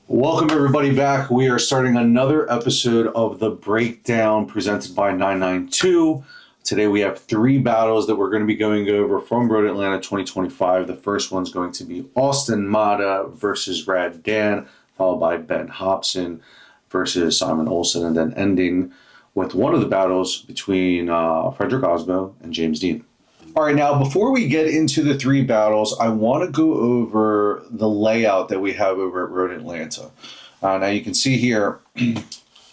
Welcome everybody back. We are starting another episode of The Breakdown presented by 9NINE2. Today we have three battles that we're going to be going over from Road Atlanta 2025. The first one's going to be Austin Mata versus Rad Dan, followed by Ben Hobson versus Simon Olsson, and then ending with one of the battles between Fredric Aasbo and James Deane. All right, now before we get into the three battles, I want to go over the layout that we have over at Road Atlanta. Now you can see here, the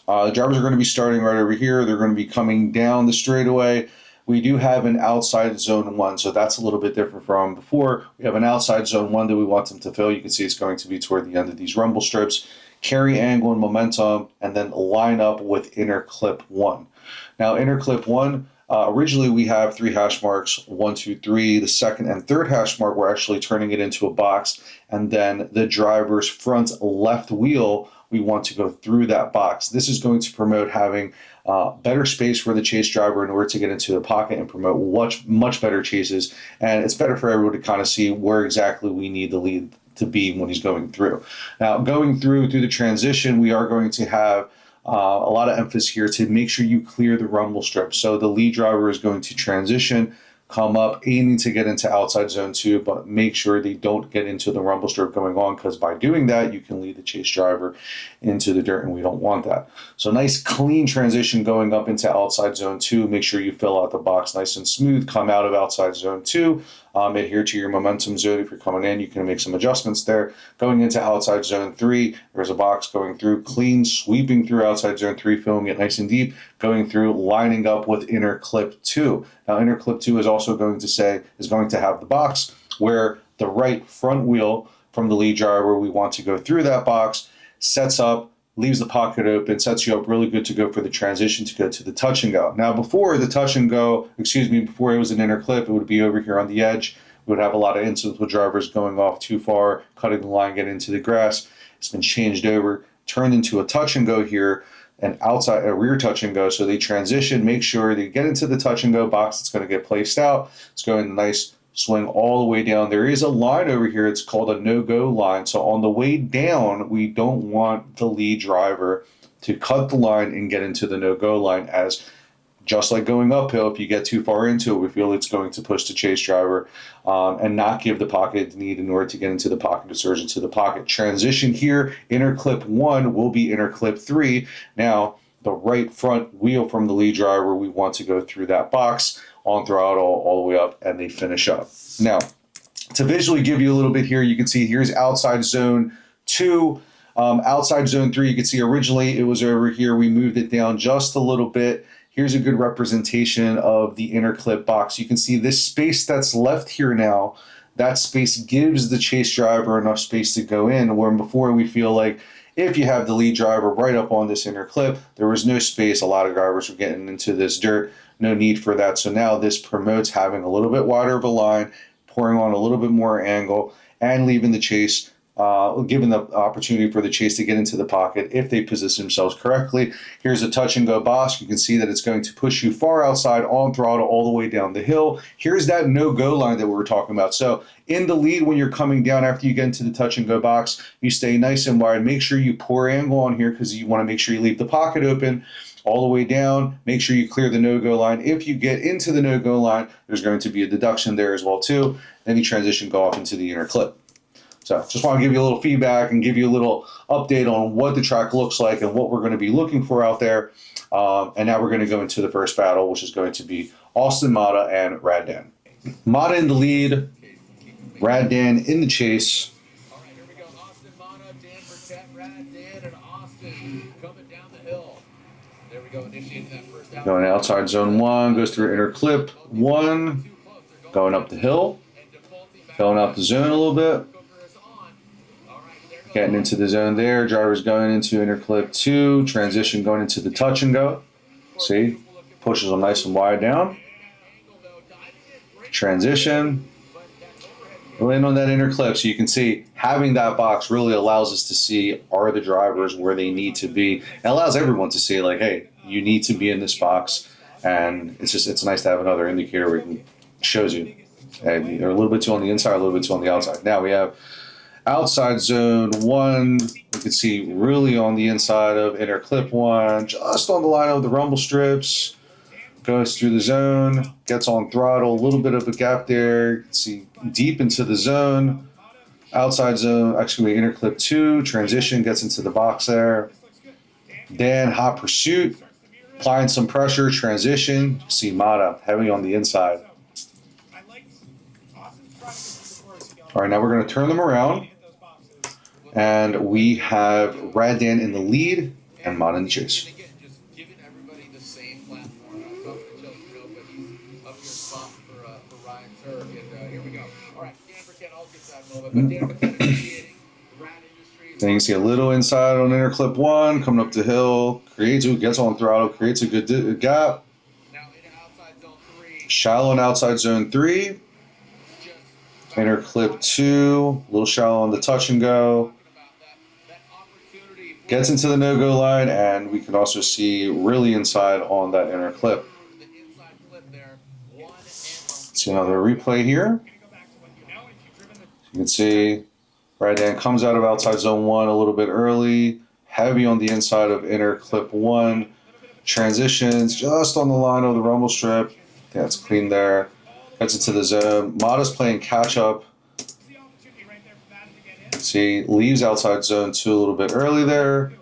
drivers are going to be starting right over here. They're going to be coming down the straightaway. We do have an outside zone one, so that's a little bit different from before. We have an outside zone one that we want them to fill. You can see it's going to be toward the end of these rumble strips. Carry angle and momentum, and then line up with inner clip one. Now inner clip one, originally we have three hash marks, 1, 2, 3. The second and third hash mark, we're actually turning it into a box. And then the driver's front left wheel, we want to go through that box. This is going to promote having better space for the chase driver in order to get into the pocket and promote much better chases. And it's better for everyone to kind of see where exactly we need the lead to be when he's going through. Now, going through the transition, we are going to have a lot of emphasis here to make sure you clear the rumble strip. So the lead driver is going to transition, come up, aiming to get into outside zone two, but make sure they don't get into the rumble strip going on, because by doing that, you can lead the chase driver into the dirt, and we don't want that. So nice clean transition going up into outside zone two. Make sure you fill out the box nice and smooth, come out of outside zone two. Adhere to your momentum zone. If you're coming in, you can make some adjustments there. Going into outside zone three, there's a box going through, clean, sweeping through outside zone three, filling it nice and deep, going through, lining up with inner clip two. Now, inner clip two is also going to have the box where the right front wheel from the lead driver, we want to go through that box, sets up, leaves the pocket open, sets you up really good to go for the transition to go to the touch and go. Now, before the touch and go, before it was an inner clip, it would be over here on the edge. We would have a lot of incidents with drivers going off too far, cutting the line, getting into the grass. It's been changed over, turned into a touch and go here, and outside a rear touch and go. So they transition, make sure they get into the touch and go box. It's going to get placed out. It's going nice swing all the way down. There is a line over here. It's called a no-go line. So on the way down, we don't want the lead driver to cut the line and get into the no-go line, as just like going uphill, if you get too far into it, we feel it's going to push the chase driver and not give the pocket need in order to get into the pocket to surge into the pocket. Transition here, inner clip one will be inner clip three. Now, the right front wheel from the lead driver, we want to go through that box on throttle all the way up, and they finish up. Now, to visually give you a little bit here, you can see here's outside zone two. Outside zone three, you can see originally it was over here. We moved it down just a little bit. Here's a good representation of the inner clip box. You can see this space that's left here now, that space gives the chase driver enough space to go in, where before we feel like if you have the lead driver right up on this inner clip, there was no space. A lot of drivers were getting into this dirt. No need for that. So now this promotes having a little bit wider of a line, pouring on a little bit more angle, and leaving the chase, giving the opportunity for the chase to get into the pocket if they position themselves correctly. Here's a touch and go box. You can see that it's going to push you far outside on throttle all the way down the hill. Here's that no-go line that we were talking about. So in the lead, when you're coming down after you get into the touch and go box, you stay nice and wide. Make sure you pour angle on here, because you want to make sure you leave the pocket open all the way down. Make sure you clear the no-go line. If you get into the no-go line, there's going to be a deduction there as well too. Then you transition, go off into the inner clip. So just want to give you a little feedback and give you a little update on what the track looks like and what we're going to be looking for out there. And now we're going to go into the first battle, which is going to be Austin Mata and Rad Dan. Mata in the lead, Rad Dan in the chase. All right, here we go. Austin Mata, Dan Burchett, Rad Dan, and Austin coming down the hill. There we go, initiating that first out. Going outside zone one, goes through inner clip one, going up the hill, filling out the zone a little bit. Getting into the zone there. Driver's going into inner clip two. Transition going into the touch and go. See? Pushes them nice and wide down. Transition. Land on that inner clip. So you can see having that box really allows us to see, are the drivers where they need to be. It allows everyone to see, like, hey, you need to be in this box. And it's nice to have another indicator where it shows you. Hey, they're a little bit too on the inside, a little bit too on the outside. Now we have Outside zone 1, you can see really on the inside of inner clip 1, just on the line of the rumble strips. Goes through the zone, gets on throttle, a little bit of a gap there. You can see deep into the zone. Outside zone, actually inner clip 2, transition, gets into the box there. Dan, hot pursuit, applying some pressure, transition. See Mata, heavy on the inside. All right, now we're going to turn them around. And we have Rad Dan in the lead and Mata in the chase. Then you can see a little inside on inner clip 1, coming up the hill, gets on throttle, creates a good gap. Shallow in outside zone 3. Inner clip 2, a little shallow on the touch and go. Gets into the no-go line, and we can also see really inside on that inner clip. See another replay here. You can see Rad Dan comes out of outside zone 1 a little bit early, heavy on the inside of inner clip 1. Transitions just on the line of the rumble strip. Yeah, it's clean there. Gets into the zone. Mata's playing catch up. See, leaves outside zone 2 a little bit early there.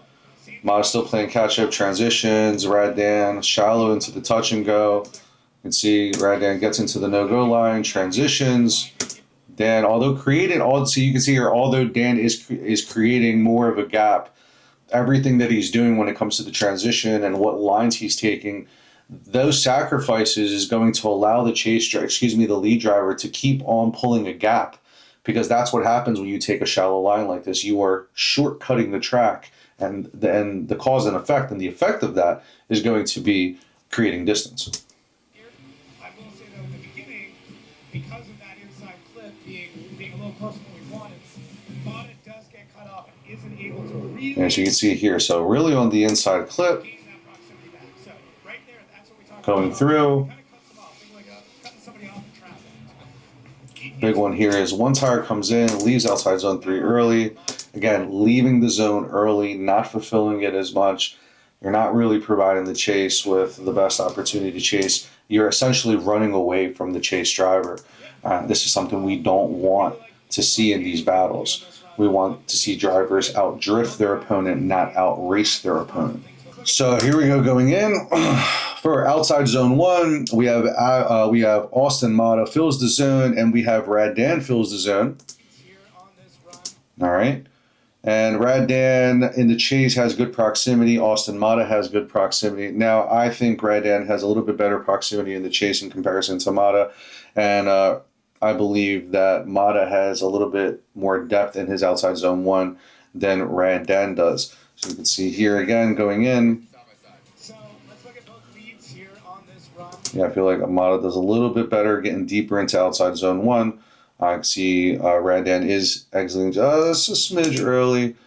Mata's still playing catch up. Transitions. Rad Dan shallow into the touch and go. You can see Rad Dan gets into the no-go line. Transitions. Dan, although creating all, so you can see here, although Dan is creating more of a gap, everything that he's doing when it comes to the transition and what lines he's taking, those sacrifices is going to allow the lead driver to keep on pulling a gap, because that's what happens when you take a shallow line like this. You are shortcutting the track, and the cause and effect, and the effect of that is going to be creating distance. I will say though, in the beginning, because of that inside clip being a little closer than we wanted, Mata does get cut off and isn't able to really. As you can see here, so really on the inside clip, So right there, that's what we talk going about. through. Kind of cuts them off. Think like cutting somebody off in traffic. Big one here is one tire comes in, leaves outside zone 3 early. Again, leaving the zone early, not fulfilling it as much. You're not really providing the chase with the best opportunity to chase. You're essentially running away from the chase driver. This is something we don't want to see in these battles. We want to see drivers outdrift their opponent, not outrace their opponent. So here we go going in. For outside zone 1, we have Austin Mata fills the zone, and we have Rad Dan fills the zone. All right. And Rad Dan in the chase has good proximity. Austin Mata has good proximity. Now, I think Rad Dan has a little bit better proximity in the chase in comparison to Mata. And I believe that Mata has a little bit more depth in his outside zone 1 than Rad Dan does. So you can see here again going in. So let's look at both leads here on this run. Yeah, I feel like Mata does a little bit better getting deeper into outside zone 1. I can see Rad Dan is exiting just a smidge early.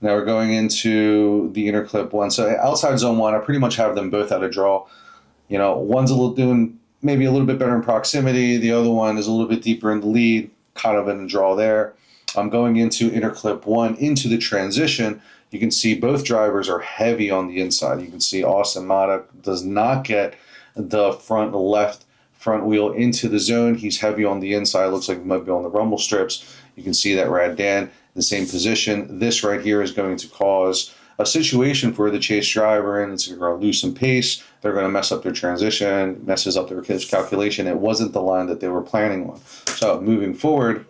Now we're going into the inner clip 1. So outside zone 1, I pretty much have them both at a draw. You know, one's doing maybe a little bit better in proximity. The other one is a little bit deeper in the lead, kind of in a draw there. I'm going into inner clip 1 into the transition. You can see both drivers are heavy on the inside. You can see Austin Mata does not get the left front wheel into the zone. He's heavy on the inside. Looks like he might be on the rumble strips. You can see that Rad Dan in the same position. This right here is going to cause a situation for the chase driver, and it's going to lose some pace. They're going to mess up their transition, messes up their calculation. It wasn't the line that they were planning on. So moving forward,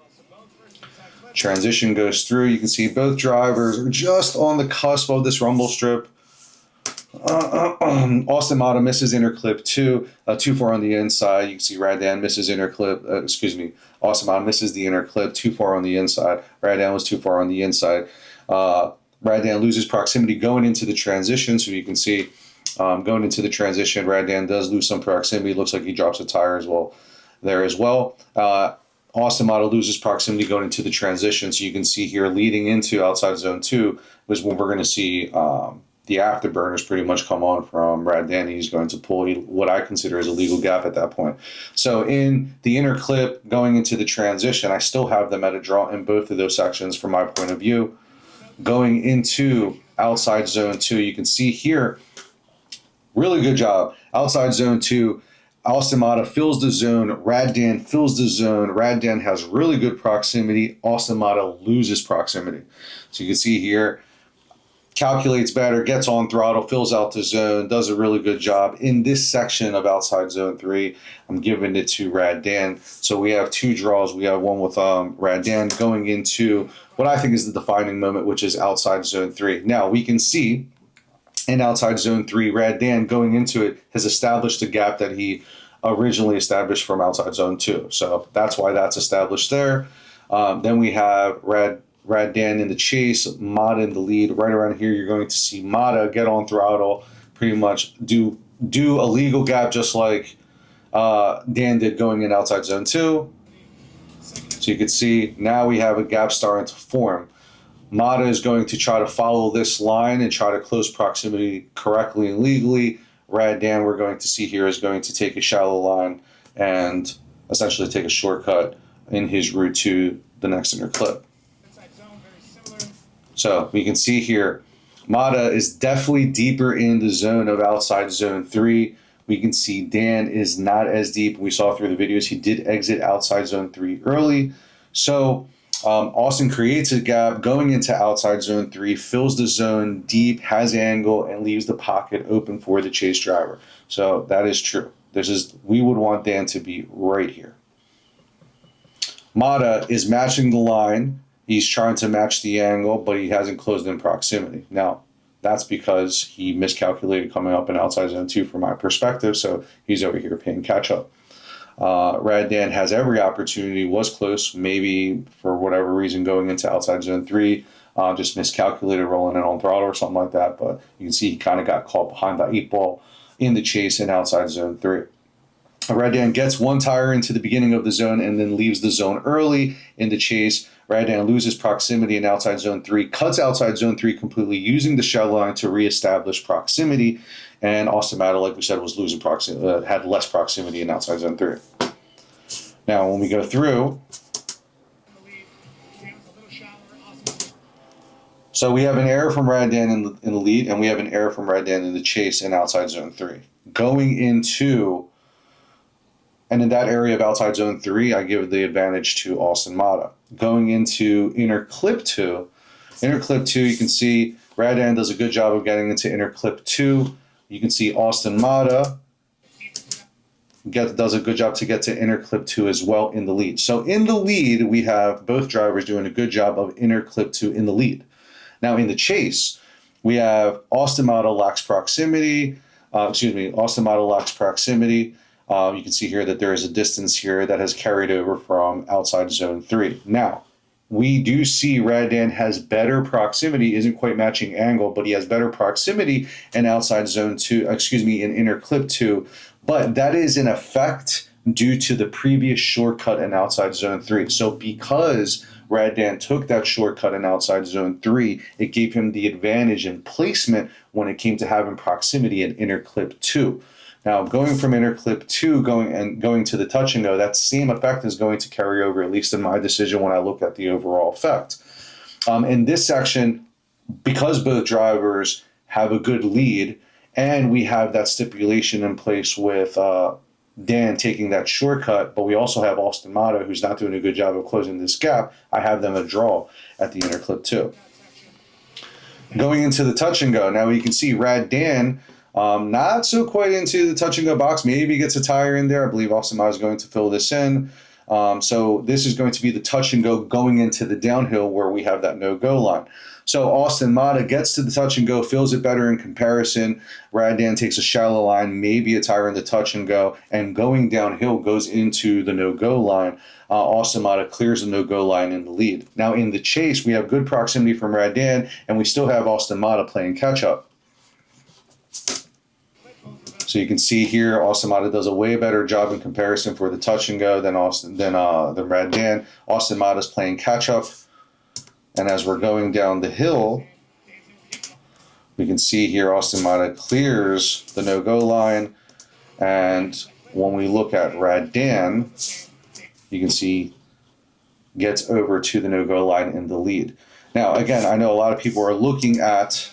transition goes through. You can see both drivers are just on the cusp of this rumble strip. Austin Mata misses inner clip 2, too far on the inside. You can see Rad Dan misses inner clip, Austin Mata misses the inner clip, too far on the inside. Rad Dan was too far on the inside. Rad Dan loses proximity going into the transition, so you can see going into the transition, Rad Dan does lose some proximity. Looks like he drops a tire as well there as well. Austin Mata loses proximity going into the transition, so you can see here leading into outside zone 2 was when we're going to see the afterburners pretty much come on from Rad Dan. He's going to pull what I consider as a legal gap at that point. So in the inner clip going into the transition, I still have them at a draw in both of those sections from my point of view. Going into outside zone 2, you can see here, really good job. Outside zone 2, Austin Mata fills the zone, Rad Dan fills the zone. Rad Dan has really good proximity. Austin Mata loses proximity. So you can see here, calculates better, gets on throttle, fills out the zone, does a really good job. In this section of outside zone 3, I'm giving it to Rad Dan. So we have 2 draws. We have one with Rad Dan going into what I think is the defining moment, which is outside zone 3. Now we can see in outside zone 3, Rad Dan going into it has established a gap that he originally established from outside zone 2. So that's why that's established there. Then we have Rad Dan in the chase, Mata in the lead. Right around here, you're going to see Mata get on throttle, pretty much do a legal gap just like Dan did going in outside zone 2. So you can see now we have a gap starting to form. Mata is going to try to follow this line and try to close proximity correctly and legally. Rad Dan, we're going to see here, is going to take a shallow line and essentially take a shortcut in his route to the next inner clip. So we can see here, Mata is definitely deeper in the zone of outside zone 3. We can see Dan is not as deep. We saw through the videos he did exit outside zone 3 early. So Austin creates a gap going into outside zone 3, fills the zone deep, has angle, and leaves the pocket open for the chase driver. So that is true. We would want Dan to be right here. Mata is matching the line. He's trying to match the angle, but he hasn't closed in proximity. Now, that's because he miscalculated coming up in outside zone 2 from my perspective, so he's over here paying catch up. Rad Dan has every opportunity, was close, maybe for whatever reason going into outside zone 3, just miscalculated rolling in on throttle or something like that, but you can see he kind of got caught behind the 8 ball in the chase in outside zone 3. Rad Dan gets one tire into the beginning of the zone and then leaves the zone early in the chase. Rad Dan loses proximity in outside zone 3, cuts outside zone 3 completely, using the shell line to reestablish proximity. And Austin Mata, like we said, was losing had less proximity in outside zone 3. Now, when we go through, so we have an error from Rad Dan in the lead, and we have an error from Rad Dan in the chase in outside zone 3. Going into, and in that area of outside zone 3, I give the advantage to Austin Mata. Going into inner clip 2, you can see Rad Dan does a good job of getting into inner clip 2. You can see Austin Mata does a good job to get to inner clip 2 as well in the lead. So in the lead, we have both drivers doing a good job of inner clip 2 in the lead. Now in the chase, we have Austin Mata lacks proximity. Austin Mata lacks proximity. You can see here that there is a distance here that has carried over from outside zone 3. Now, we do see Rad Dan has better proximity, isn't quite matching angle, but he has better proximity in outside zone 2, in inner clip 2. But that is in effect due to the previous shortcut in outside zone 3. So because Rad Dan took that shortcut in outside zone 3, it gave him the advantage in placement when it came to having proximity in inner clip 2. Now, going from inner clip 2 going to the touch and go, that same effect is going to carry over, at least in my decision when I look at the overall effect. In this section, because both drivers have a good lead, and we have that stipulation in place with Dan taking that shortcut, but we also have Austin Mata, who's not doing a good job of closing this gap, I have them a draw at the inner clip 2. Going into the touch and go, now you can see Rad Dan, not so quite into the touch and go box. Maybe gets a tire in there. I believe Austin Mata is going to fill this in. So this is going to be the touch and go going into the downhill where we have that no-go line. So Austin Mata gets to the touch and go, feels it better in comparison. Rad Dan takes a shallow line, maybe a tire in the touch and go, and going downhill goes into the no-go line. Austin Mata clears the no-go line in the lead. Now in the chase, we have good proximity from Rad Dan, and we still have Austin Mata playing catch-up. So you can see here, Austin Mata does a way better job in comparison for the touch and go than Rad Dan. Austin Mata's playing catch up, and as we're going down the hill, We can see here Austin Mata clears the no-go line. And when we look at Rad Dan, you can see gets over to the no-go line in the lead. Now, again, I know a lot of people are looking at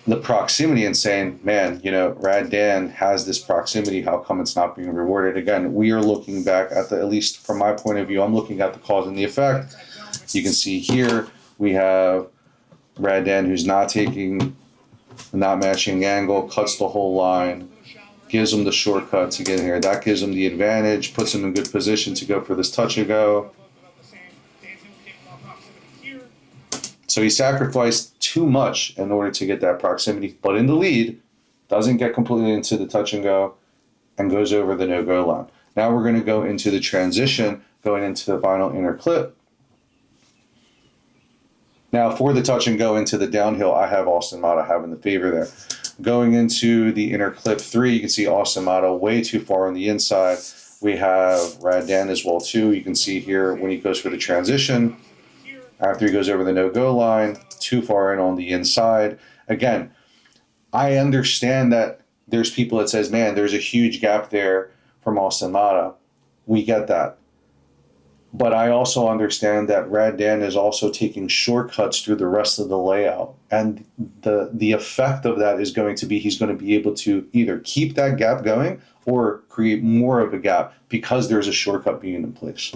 the proximity and saying, man, you know, Rad Dan has this proximity. How come it's not being rewarded? Again, we are looking back at at least from my point of view, I'm looking at the cause and the effect. You can see here we have Rad Dan who's not matching angle, cuts the whole line, gives him the shortcut to get here. That gives him the advantage, puts him in good position to go for this touch and go. So he sacrificed too much in order to get that proximity, but in the lead, doesn't get completely into the touch and go, and goes over the no-go line. Now we're going to go into the transition, going into the final inner clip. Now for the touch and go into the downhill, I have Austin Mata having the favor there. Going into the inner clip 3, you can see Austin Mata way too far on the inside. We have Rad Dan as well too. You can see here when he goes for the transition, after he goes over the no-go line, too far in on the inside. Again, I understand that there's people that says, man, there's a huge gap there from Austin Mata. We get that. But I also understand that Rad Dan is also taking shortcuts through the rest of the layout. And the effect of that is going to be he's going to be able to either keep that gap going or create more of a gap because there's a shortcut being in place.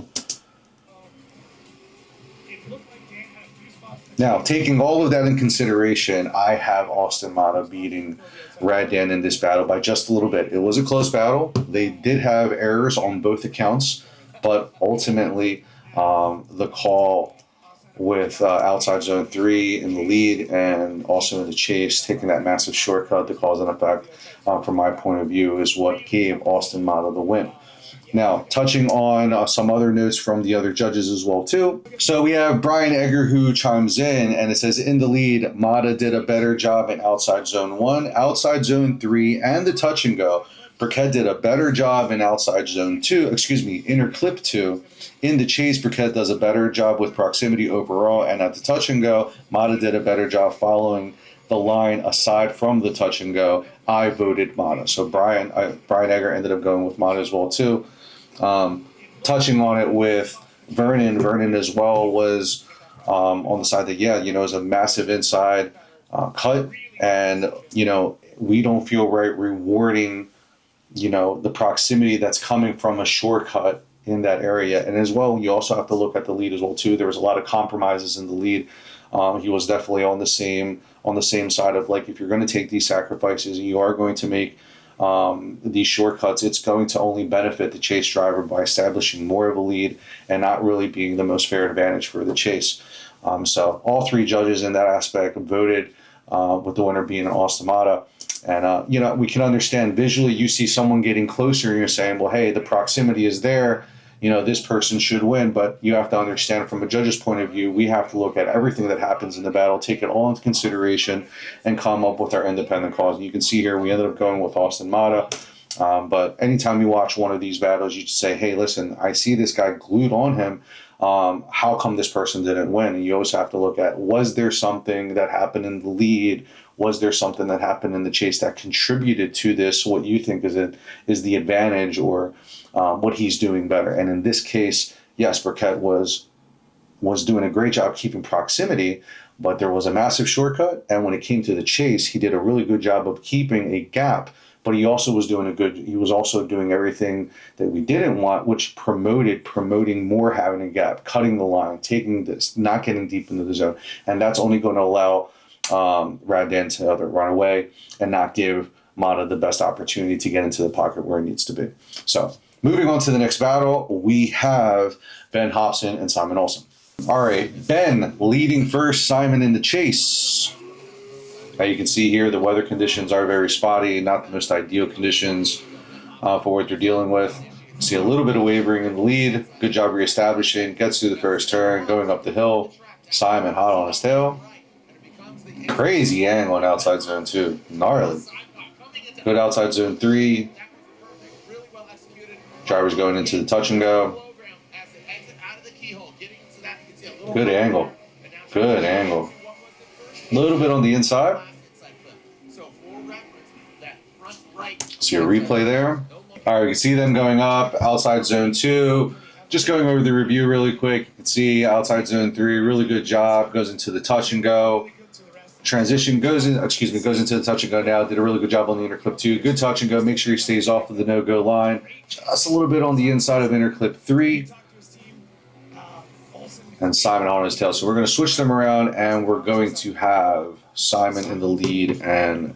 Now, taking all of that in consideration, I have Austin Mata beating Rad Dan in this battle by just a little bit. It was a close battle. They did have errors on both accounts, but ultimately the call with outside zone 3 in the lead and also in the chase, taking that massive shortcut, the cause and effect, from my point of view, is what gave Austin Mata the win. Now, touching on some other notes from the other judges as well, too. So we have Brian Egger who chimes in, and it says, in the lead, Mata did a better job in outside zone 1, outside zone 3, and the touch and go. Burkett did a better job in outside zone 2, inner clip 2. In the chase, Burkett does a better job with proximity overall, and at the touch and go, Mata did a better job following the line aside from the touch and go. I voted Mata. So Brian Egger ended up going with Mata as well, too. Touching on it with Vernon as well was on the side that, yeah, you know, is a massive inside cut, and, you know, we don't feel right rewarding, you know, the proximity that's coming from a shortcut in that area. And as well, you also have to look at the lead as well, too. There was a lot of compromises in the lead. He was definitely on the same side of, like, if you're going to take these sacrifices and you are going to make these shortcuts, it's going to only benefit the chase driver by establishing more of a lead and not really being the most fair advantage for the chase. So all 3 judges in that aspect voted with the winner being Austin Mata. And, you know, we can understand visually, you see someone getting closer and you're saying, well, hey, the proximity is there. You know, this person should win. But you have to understand from a judge's point of view, we have to look at everything that happens in the battle, take it all into consideration, and come up with our independent cause. And you can see here, we ended up going with Austin Mata. But anytime you watch one of these battles, you just say, hey, listen, I see this guy glued on him. How come this person didn't win? And you always have to look at, was there something that happened in the lead? Was there something that happened in the chase that contributed to this, what you think is the advantage, or what he's doing better? And in this case, yes, Burkett was doing a great job keeping proximity, but there was a massive shortcut. And when it came to the chase, he did a really good job of keeping a gap, but he also was doing everything that we didn't want, which promoting more having a gap, cutting the line, taking this, not getting deep into the zone. And that's only going to allow Rad Dan to either run away and not give Mata the best opportunity to get into the pocket where he needs to be. So moving on to the next battle, we have Ben Hobson and Simon Olsson. All right, Ben leading first, Simon in the chase. Now you can see here the weather conditions are very spotty, not the most ideal conditions for what they're dealing with. You see a little bit of wavering in the lead. Good job reestablishing, gets through the first turn, going up the hill. Simon hot on his tail. Crazy angle on outside zone 2. Gnarly. Good outside zone 3. Driver's going into the touch and go. Good angle. Good angle. A little bit on the inside. So for reference, that front right. See a replay there. All right, you can see them going up outside zone 2. Just going over the review really quick. You can see outside zone 3, really good job. Goes into the touch and go. Transition goes into the touch and go now. Did a really good job on the inner clip 2. Good touch and go. Make sure he stays off of the no-go line. Just a little bit on the inside of inner clip 3. And Simon on his tail. So we're going to switch them around, and we're going to have Simon in the lead and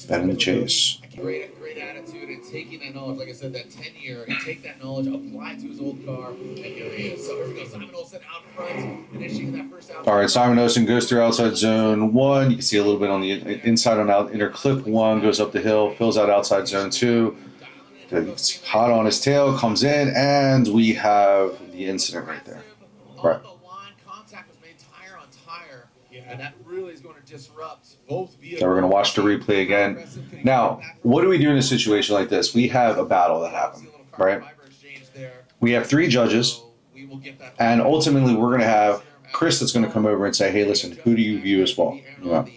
Ben in the chase. Great attitude and taking that knowledge, like I said, that 10-year, and take that knowledge, apply it to his old car, and here he is. So here we go, Simon Olsson out front, initiating that first outside. All right, Simon Olsson goes through outside zone 1. You can see a little bit on the inside on out inner clip 1, goes up the hill, fills out outside zone 2. It's hot on his tail, comes in, and we have the incident right there. Right. On the line, contact was made tire on tire, and that really is going to disrupt both vehicles. So we're going to watch the replay again. Now, what do we do in a situation like this? We have a battle that happened, right? We have 3 judges, and ultimately we're going to have Chris that's going to come over and say, hey, listen, who do you view as fault? You know?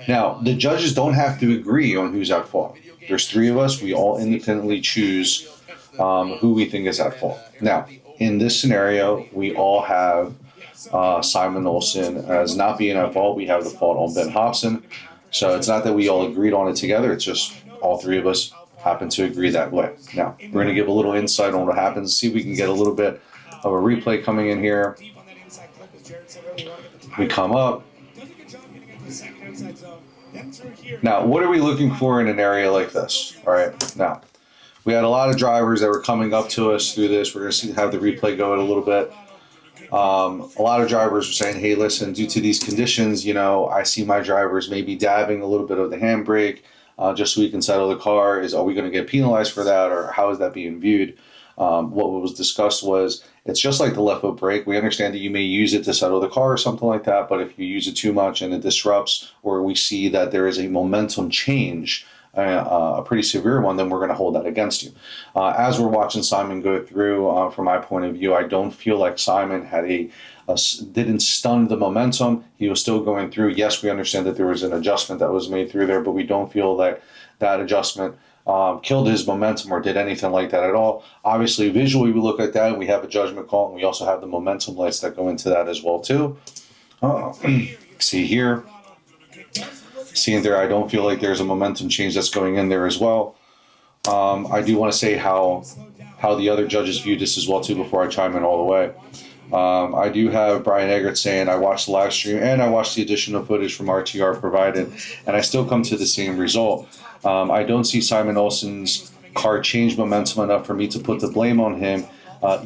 Now, the judges don't have to agree on who's at fault. There's 3 of us. We all independently choose who we think is at fault. Now, in this scenario, we all have Simon Olsson as not being at fault. We have the fault on Ben Hobson. So it's not that we all agreed on it together. It's just all 3 of us happen to agree that way. Now, we're going to give a little insight on what happens. See if we can get a little bit of a replay coming in here. We come up. Now, what are we looking for in an area like this? All right, now, we had a lot of drivers that were coming up to us through this. We're going to have the replay go in a little bit. A lot of drivers were saying, hey, listen, due to these conditions, you know, I see my drivers maybe dabbing a little bit of the handbrake just so we can settle the car. Are we going to get penalized for that, or how is that being viewed? What was discussed was it's just like the left foot brake. We understand that you may use it to settle the car or something like that, but if you use it too much and it disrupts, or we see that there is a momentum change, a pretty severe one, then we're going to hold that against you. As we're watching Simon go through, from my point of view, I don't feel like Simon had didn't stun the momentum. He was still going through. Yes, we understand that there was an adjustment that was made through there, but we don't feel that that adjustment killed his momentum or did anything like that at all. Obviously, visually, we look at that and we have a judgment call, and we also have the momentum lights that go into that as well too. See here. Seeing there, I don't feel like there's a momentum change that's going in there as well. I do want to say how the other judges viewed this as well too before I chime in all the way. I do have Brian Eggert saying I watched the live stream and I watched the additional footage from RTR provided, and I still come to the same result. I don't see Simon Olsson's car change momentum enough for me to put the blame on him.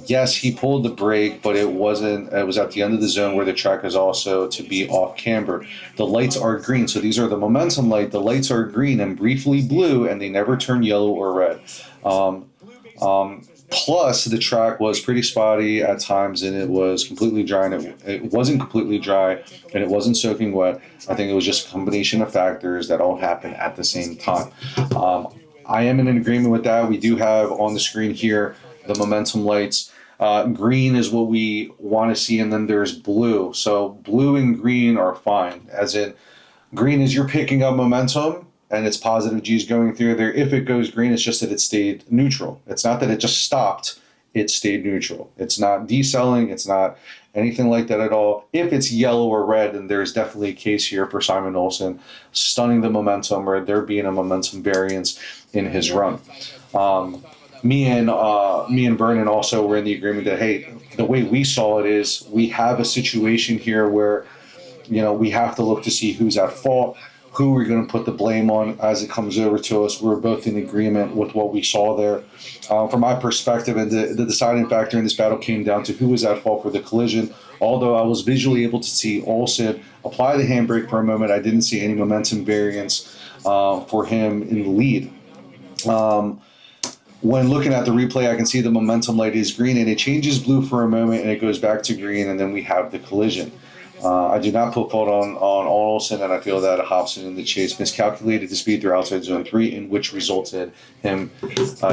Yes, he pulled the brake, but it was at the end of the zone where the track is also to be off camber. The lights are green, so these are the momentum light. The lights are green and briefly blue, and they never turn yellow or red. Plus, the track was pretty spotty at times, and it was completely dry, and it wasn't completely dry, and it wasn't soaking wet. I think it was just a combination of factors that all happened at the same time. I am in agreement with that. We do have on the screen here the momentum lights. Green is what we want to see, and then there's blue. So blue and green are fine. As in, green is you're picking up momentum, and it's positive G's going through there. If it goes green, it's just that it stayed neutral. It's not that it just stopped. It stayed neutral. It's not decelling. It's not anything like that at all. If it's yellow or red, then there's definitely a case here for Simon Olsson stunning the momentum, or there being a momentum variance in his run. Me and Vernon also were in the agreement that, hey, the way we saw it is we have a situation here where, you know, we have to look to see who's at fault, who we're going to put the blame on as it comes over to us. We're both in agreement with what we saw there. From my perspective, and the deciding factor in this battle came down to who was at fault for the collision. Although I was visually able to see Olsson apply the handbrake for a moment, I didn't see any momentum variance for him in the lead. When looking at the replay, I can see the momentum light is green, and it changes blue for a moment, and it goes back to green, and then we have the collision. I do not put fault on Olsson, and I feel that Hobson in the chase miscalculated the speed through outside zone 3, in which resulted him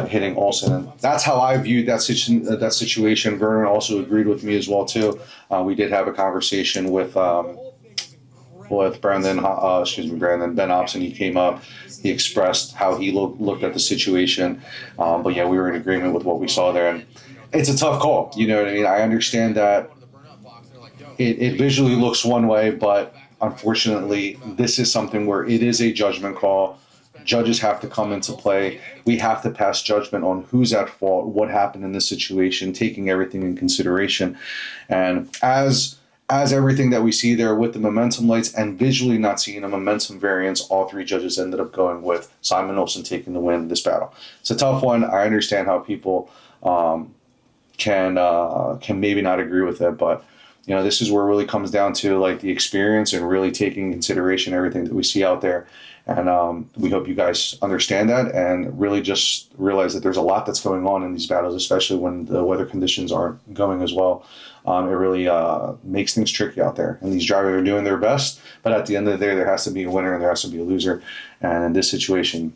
hitting Olsson. And that's how I viewed that situation. Vernon also agreed with me as well too. We did have a conversation with with Brandon, Ben Hobson. He came up, he expressed how he looked at the situation. But yeah, we were in agreement with what we saw there. And it's a tough call. You know what I mean? I understand that it visually looks one way, but unfortunately, this is something where it is a judgment call. Judges have to come into play. We have to pass judgment on who's at fault, what happened in this situation, taking everything in consideration. And as everything that we see there with the momentum lights and visually not seeing a momentum variance, all three judges ended up going with Simon Olsson taking the win in this battle. It's a tough one. I understand how people can maybe not agree with it, but you know, this is where it really comes down to like the experience and really taking in consideration everything that we see out there. And we hope you guys understand that and really just realize that there's a lot that's going on in these battles, especially when the weather conditions aren't going as well. It really makes things tricky out there. And these drivers are doing their best, but at the end of the day, there has to be a winner and there has to be a loser. And in this situation,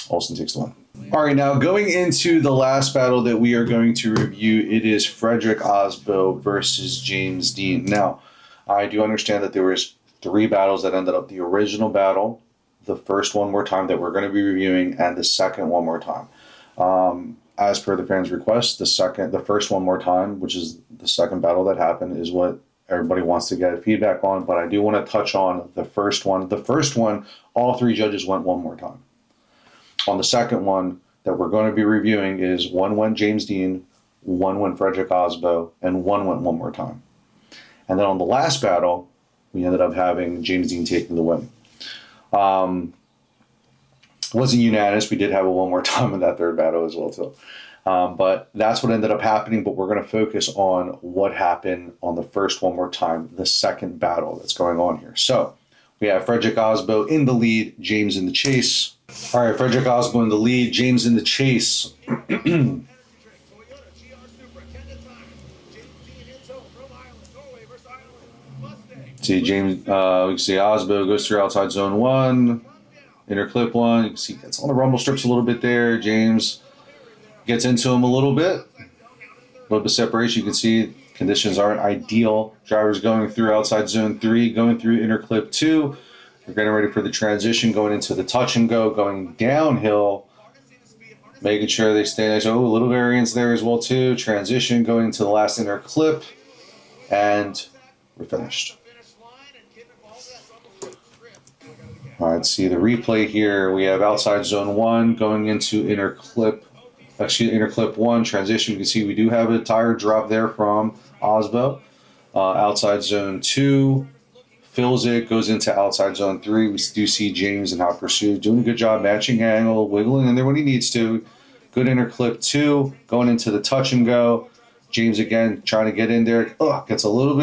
Olsson takes the win. All right, now going into the last battle that we are going to review, it is Fredric Aasbo versus James Deane. Now, I do understand that there was 3 battles that ended up the original battle, the first one more time that we're going to be reviewing, and the second one more time. As per the fans' request, the first one more time, which is the second battle that happened, is what everybody wants to get feedback on. But I do want to touch on the first one. The first one, all 3 judges went one more time. On the second one that we're going to be reviewing is 1 went James Deane, 1 went Fredric Aasbo, and 1 went one more time. And then on the last battle, we ended up having James Deane taking the win. Wasn't unanimous. We did have a one more time in that third battle as well too. But that's what ended up happening. But we're going to focus on what happened on the first one more time, the second battle that's going on here. So we have Fredric Aasbo in the lead, James in the chase. All right, Fredric Aasbo in the lead, James in the chase. See James, we can see Aasbo goes through outside zone 1, inner clip 1. You can see it's on the rumble strips a little bit there. James gets into him a little bit of separation. You can see conditions aren't ideal. Drivers going through outside zone 3, going through inner clip 2. We're getting ready for the transition, going into the touch and go, going downhill, making sure they stay nice. Oh, a little variance there as well too. Transition, going into the last inner clip, and we're finished. All right, see the replay here. We have outside zone 1 going into inner clip 1 transition. You can see we do have a tire drop there from Aasbo. Outside zone 2 fills it, goes into outside zone 3. We do see James in hot pursuit doing a good job matching angle, wiggling in there when he needs to. Good inner clip 2 going into the touch and go. James again trying to get in there. Gets a little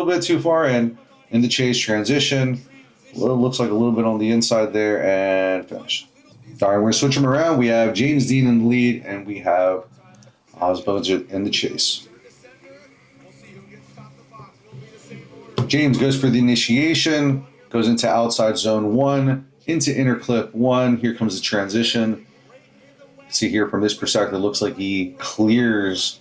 bit too far in the chase transition. Looks like a little bit on the inside there and finish. All right, we're going to switch them around. We have James Deane in the lead, and we have Aasbo in the chase. James goes for the initiation, goes into outside zone 1, into inner clip 1. Here comes the transition. See here from this perspective, it looks like he clears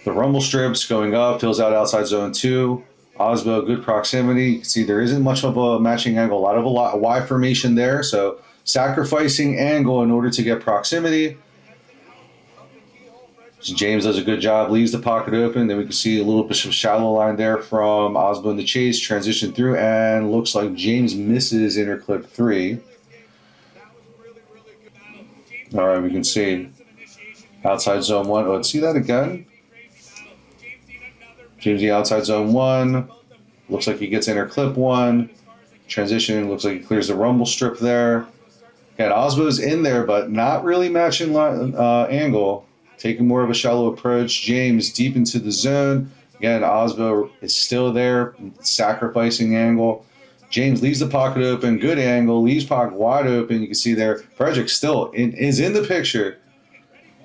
the rumble strips, going up, fills out outside zone 2. Aasbo, good proximity. You can see there isn't much of a matching angle, a Y formation there, so sacrificing angle in order to get proximity. So James does a good job, leaves the pocket open. Then we can see a little bit of shallow line there from Aasbo in the chase, transition through, and looks like James misses inner clip 3. All right, we can see outside zone 1. Oh, let's see that again. James the outside zone 1. Looks like he gets inner clip 1. Transition, looks like he clears the rumble strip there. Again, Aasbo's in there, but not really matching angle. Taking more of a shallow approach. James deep into the zone. Again, Aasbo is still there, sacrificing angle. James leaves the pocket open, good angle, leaves pocket wide open. You can see there, Fredric still is in the picture,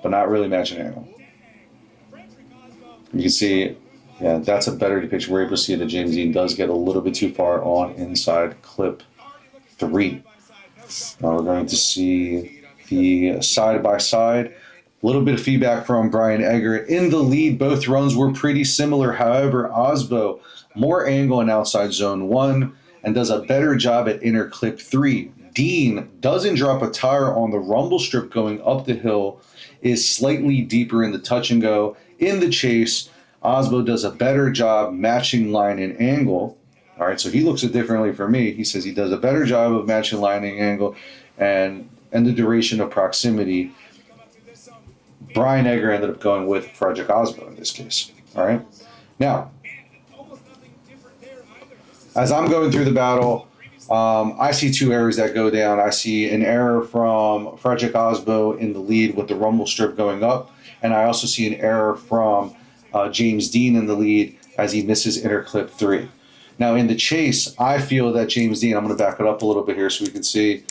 but not really matching angle. You can see, yeah, that's a better depiction. We're able to see that James Deane does get a little bit too far on inside clip 3. Now we're going to see the side-by-side. A little bit of feedback from Brian Egger. In the lead, both runs were pretty similar. However, Aasbo, more angle in outside zone 1, and does a better job at inner clip 3. Deane doesn't drop a tire on the rumble strip going up the hill, is slightly deeper in the touch and go. In the chase, Aasbo does a better job matching line and angle. All right, so he looks at it differently for me. He says he does a better job of matching line and angle and the duration of proximity. Brian Egger ended up going with Fredric Aasbo in this case. All right. Now, as I'm going through the battle, I see two errors that go down. I see an error from Fredric Aasbo in the lead with the rumble strip going up, and I also see an error from James Deane in the lead as he misses inner clip 3. Now, in the chase, I feel that James Deane, I'm going to back it up a little bit here so we can see.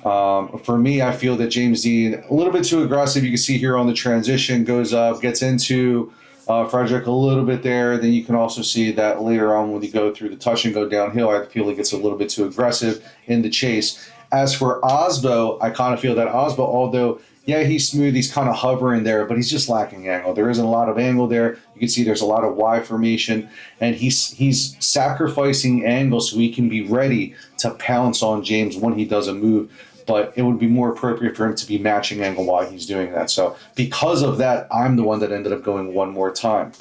For me, I feel that James Deane, a little bit too aggressive. You can see here on the transition, goes up, gets into Fredric a little bit there. Then you can also see that later on when you go through the touch and go downhill, I feel he gets a little bit too aggressive in the chase. As for Aasbo, I kind of feel that Aasbo, although, yeah, he's smooth, he's kind of hovering there, but he's just lacking angle. There isn't a lot of angle there. You can see there's a lot of Y formation, and he's sacrificing angle so he can be ready to pounce on James when he does a move. But it would be more appropriate for him to be matching angle while he's doing that. So because of that, I'm the one that ended up going one more time.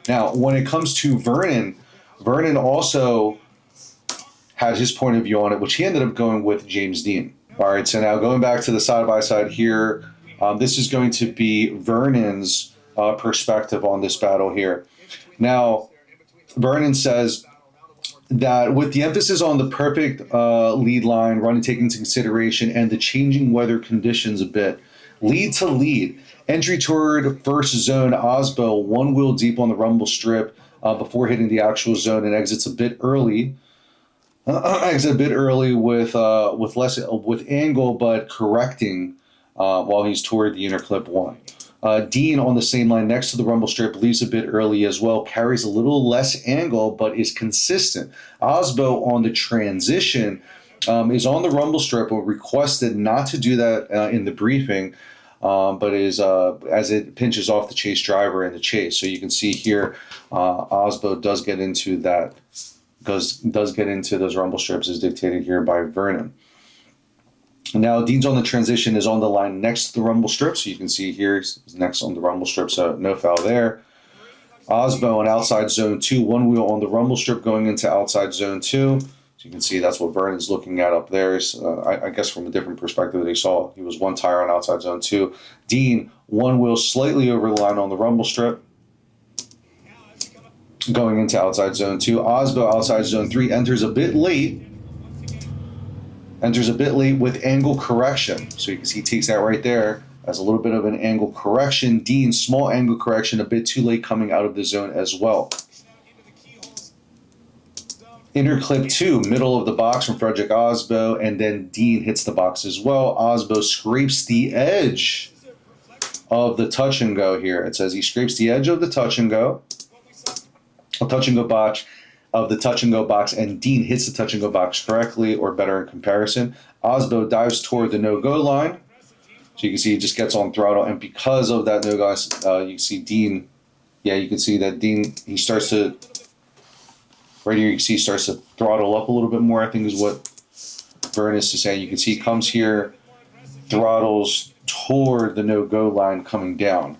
Now, when it comes to Vernon, Vernon also had his point of view on it, which he ended up going with James Deane. All right, so now going back to the side-by-side here, this is going to be Vernon's perspective on this battle here. Now, Vernon says that with the emphasis on the perfect lead line, running taken into consideration, and the changing weather conditions a bit, lead to lead, entry toward first zone, Aasbo one wheel deep on the rumble strip before hitting the actual zone and exits a bit early. Exit a bit early with angle, but correcting while he's toward the inner clip 1. Deane on the same line next to the rumble strip leaves a bit early as well, carries a little less angle, but is consistent. Aasbo on the transition is on the rumble strip, but requested not to do that in the briefing, but is as it pinches off the chase driver in the chase. So you can see here, Aasbo does get into that, does get into those rumble strips as dictated here by Vernon. Now, Deane's on the transition is on the line next to the rumble strip. So you can see here, he's next on the rumble strip, so no foul there. Aasbo on outside zone 2, one wheel on the rumble strip going into outside zone 2. So you can see that's what Vernon's looking at up there. I guess from a different perspective that he saw. He was one tire on outside zone 2. Deane, one wheel slightly over the line on the rumble strip, going into outside zone 2. Aasbo outside zone 3 enters a bit late. Enters a bit late with angle correction. So you can see he takes that right there as a little bit of an angle correction. Deane, small angle correction, a bit too late coming out of the zone as well. Inner clip 2, middle of the box from Fredric Aasbo, and then Deane hits the box as well. Aasbo scrapes the edge of the touch and go here. It says he scrapes the edge of the touch and go. A touch and go box. Of the touch and go box, and Deane hits the touch and go box correctly, or better in comparison. Aasbo dives toward the no-go line. So you can see he just gets on throttle, and because of that no-go, you can see Deane, you can see that Deane, he starts to, right here you can see he starts to throttle up a little bit more, I think is what Vernon is saying. You can see he comes here, throttles toward the no-go line coming down.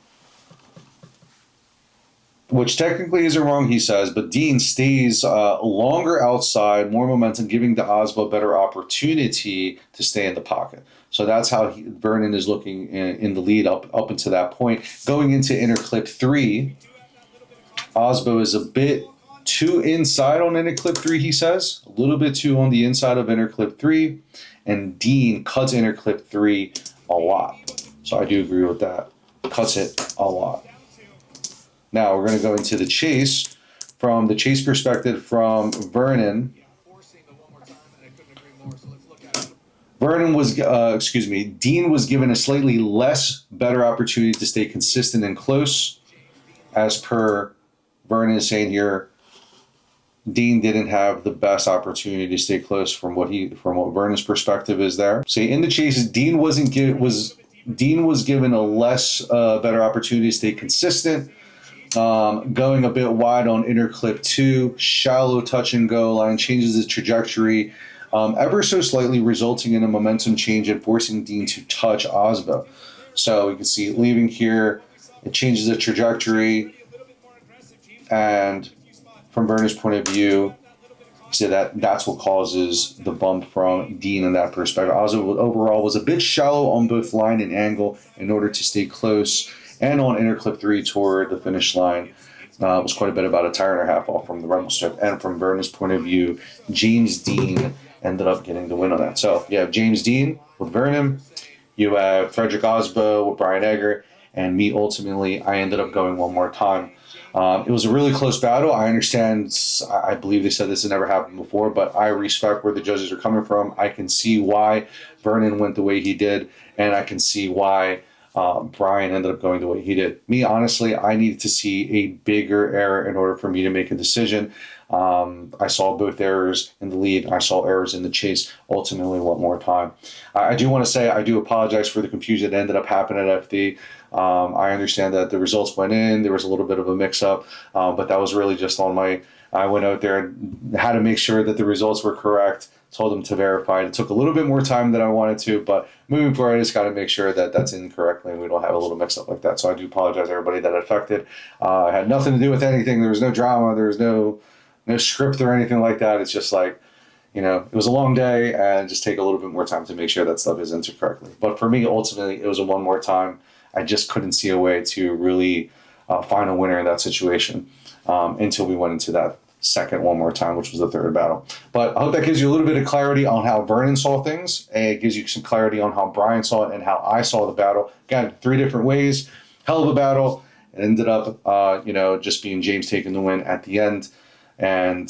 Which technically isn't wrong, he says, but Deane stays longer outside, more momentum, giving the Aasbo better opportunity to stay in the pocket. So that's how Vernon is looking in the lead up until that point. Going into inner clip 3, Aasbo is a bit too inside on inner clip 3, he says. A little bit too on the inside of inner clip 3. And Deane cuts inner clip 3 a lot. So I do agree with that. Cuts it a lot. Now we're going to go into the chase. From the chase perspective from Vernon. Deane was given a slightly less better opportunity to stay consistent and close. As per Vernon is saying here, Deane didn't have the best opportunity to stay close from what Vernon's perspective is there. So in the chase, Deane was given a less better opportunity to stay consistent. Going a bit wide on inner clip 2, shallow touch and go line, changes the trajectory ever so slightly, resulting in a momentum change and forcing Deane to touch Aasbo. So you can see leaving here, it changes the trajectory, and from Vernon's point of view, so that's what causes the bump from Deane in that perspective. Aasbo overall was a bit shallow on both line and angle in order to stay close, and on inner clip 3 toward the finish line. Was quite a bit, about a tire and a half off from the rumble strip. And from Vernon's point of view, James Deane ended up getting the win on that. So you have James Deane with Vernon, you have Fredric Aasbo with Brian Egger, and me ultimately, I ended up going one more time. It was a really close battle. I understand, I believe they said this had never happened before, but I respect where the judges are coming from. I can see why Vernon went the way he did, and I can see why Brian ended up going the way he did. Me, honestly, I needed to see a bigger error in order for me to make a decision. I saw both errors in the lead. I saw errors in the chase. Ultimately, one more time. I do want to say I do apologize for the confusion that ended up happening at FD. I understand that the results went in. There was a little bit of a mix-up, but that was really just on my... I went out there and had to make sure that the results were correct. Told them to verify. It took a little bit more time than I wanted to, but moving forward, I just got to make sure that that's in correctly and we don't have a little mix-up like that. So I do apologize to everybody that affected. It had nothing to do with anything. There was no drama. There was no script or anything like that. It's just like, you know, it was a long day and just take a little bit more time to make sure that stuff is entered correctly. But for me, ultimately, it was a one more time. I just couldn't see a way to really find a winner in that situation until we went into that second one more time, which was the third battle. But I hope that gives you a little bit of clarity on how Vernon saw things, and it gives you some clarity on how Brian saw it and how I saw the battle. Again, 3 different ways. Hell of a battle. It ended up, just being James taking the win at the end. And,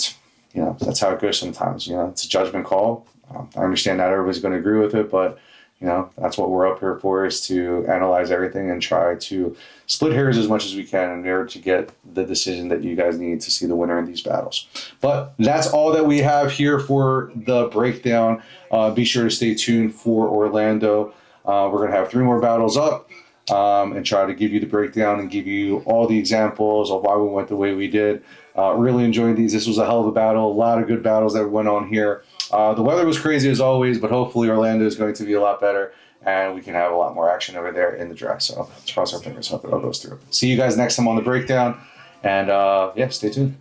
that's how it goes sometimes. It's a judgment call. I understand not everybody's going to agree with it, but, that's what we're up here for, is to analyze everything and try to split hairs as much as we can in order to get the decision that you guys need to see the winner in these battles. But that's all that we have here for the breakdown. Be sure to stay tuned for Orlando. We're going to have 3 more battles up and try to give you the breakdown and give you all the examples of why we went the way we did. Really enjoying these. This was a hell of a battle. A lot of good battles that went on here. The weather was crazy as always, but hopefully Orlando is going to be a lot better and we can have a lot more action over there in the draft. So let's cross our fingers, hope it all goes through. See you guys next time on the breakdown, and stay tuned.